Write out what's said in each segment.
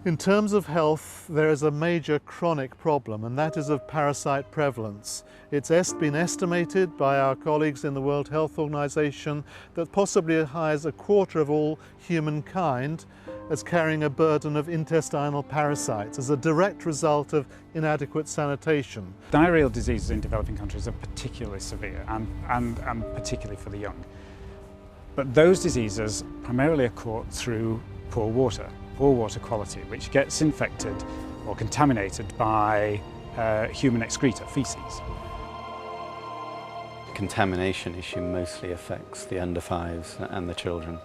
In terms of health, there is a major chronic problem, and that is of parasite prevalence. It's been estimated by our colleagues in the World Health Organization that possibly as high as a quarter of all humankind is carrying a burden of intestinal parasites as a direct result of inadequate sanitation. Diarrheal diseases in developing countries are particularly severe and particularly for the young. But those diseases primarily are caught through poor water quality, which gets infected or contaminated by human excreta, feces. Contamination issue mostly affects the under fives and the children.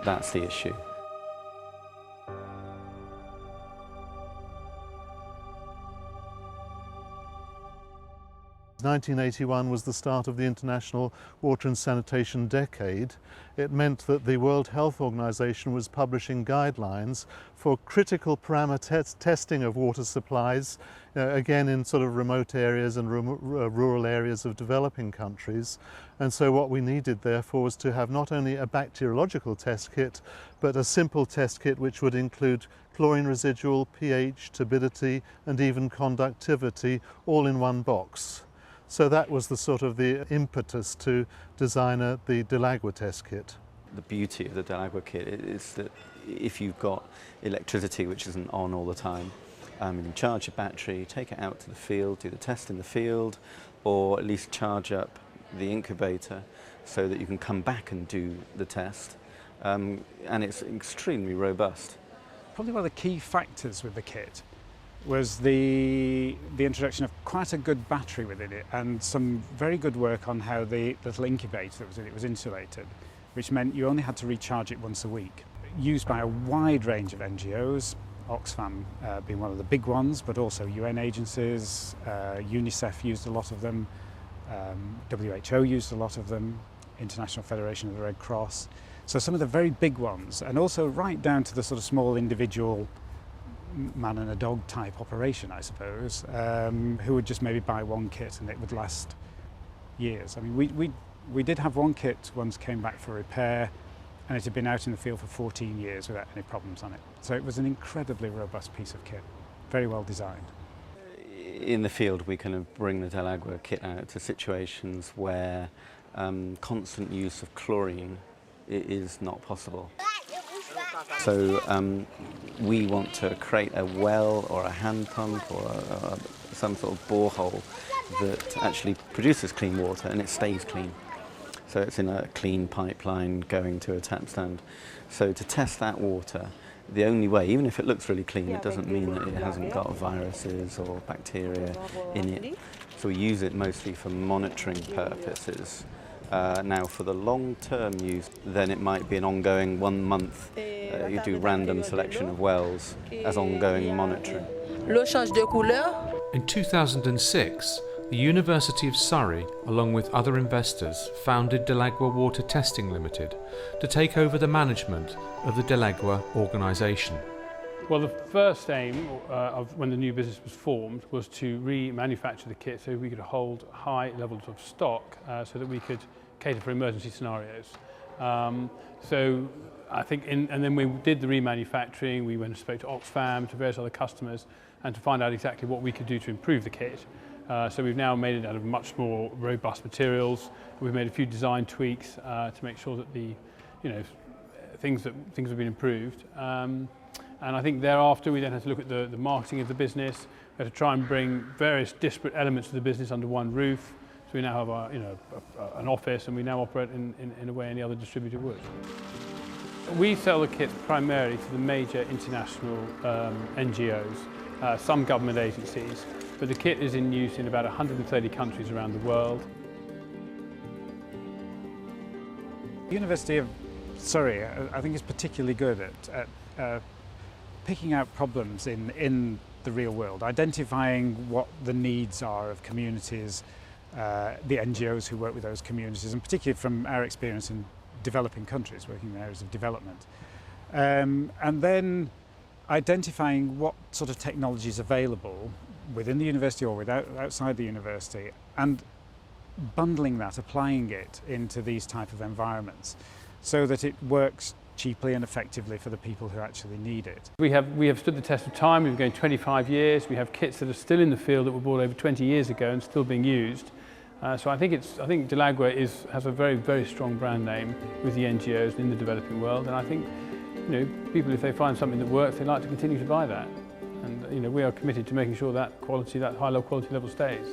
That's the issue. 1981 was the start of the International Water and Sanitation Decade. It meant that the World Health Organization was publishing guidelines for critical parameter testing of water supplies, again in sort of remote areas and rural areas of developing countries. And so what we needed therefore was to have not only a bacteriological test kit, but a simple test kit which would include chlorine residual, pH, turbidity and even conductivity all in one box. So that was the sort of the impetus to design the DelAgua test kit. The beauty of the DelAgua kit is that if you've got electricity which isn't on all the time, you can charge your battery, take it out to the field, do the test in the field, or at least charge up the incubator so that you can come back and do the test. And it's extremely robust. Probably one of the key factors with the kit was the introduction of quite a good battery within it and some very good work on how the little incubator that was in it was insulated, which meant you only had to recharge it once a week. Used by a wide range of NGOs, Oxfam being one of the big ones, but also UN agencies, UNICEF used a lot of them, WHO used a lot of them, International Federation of the Red Cross. So some of the very big ones, and also right down to the sort of small individual man and a dog type operation, I suppose, who would just maybe buy one kit and it would last years. I mean, we did have one kit once came back for repair and it had been out in the field for 14 years without any problems on it. So it was an incredibly robust piece of kit, very well designed. In the field we kind of bring the DelAgua kit out to situations where constant use of chlorine is not possible. So we want to create a well or a hand pump or some sort of borehole that actually produces clean water and it stays clean. So it's in a clean pipeline going to a tap stand. So to test that water, the only way, even if it looks really clean, it doesn't mean that it hasn't got viruses or bacteria in it. So we use it mostly for monitoring purposes. Now for the long-term use, then it might be an ongoing 1 month. You do random selection of wells as ongoing monitoring. In 2006, the University of Surrey, along with other investors, founded DelAgua Water Testing Limited to take over the management of the DelAgua organisation. Well, the first aim of when the new business was formed was to remanufacture the kit so we could hold high levels of stock so that we could cater for emergency scenarios. So I think, and then we did the remanufacturing, we went and spoke to Oxfam, to various other customers, and to find out exactly what we could do to improve the kit. So we've now made it out of much more robust materials. We've made a few design tweaks to make sure that the, things have been improved. And I think thereafter we then had to look at the marketing of the business. We had to try and bring various disparate elements of the business under one roof. So we now have an office, and we now operate in a way any other distributor would. We sell the kits primarily to the major international NGOs, some government agencies, but the kit is in use in about 130 countries around the world. The University of Surrey, I think, is particularly good at picking out problems in the real world, identifying what the needs are of communities, the NGOs who work with those communities, and particularly from our experience in developing countries, working in areas of development. And then identifying what sort of technology is available within the university or outside the university, and bundling that, applying it into these type of environments so that it works cheaply and effectively for the people who actually need it. We have stood the test of time. We've been going 25 years. We have kits that are still in the field that were bought over 20 years ago and still being used. So I think DelAgua has a very, very strong brand name with the NGOs in the developing world, and I think, you know, people, if they find something that works, they like to continue to buy that. And, you know, we are committed to making sure that quality, that high level quality level stays.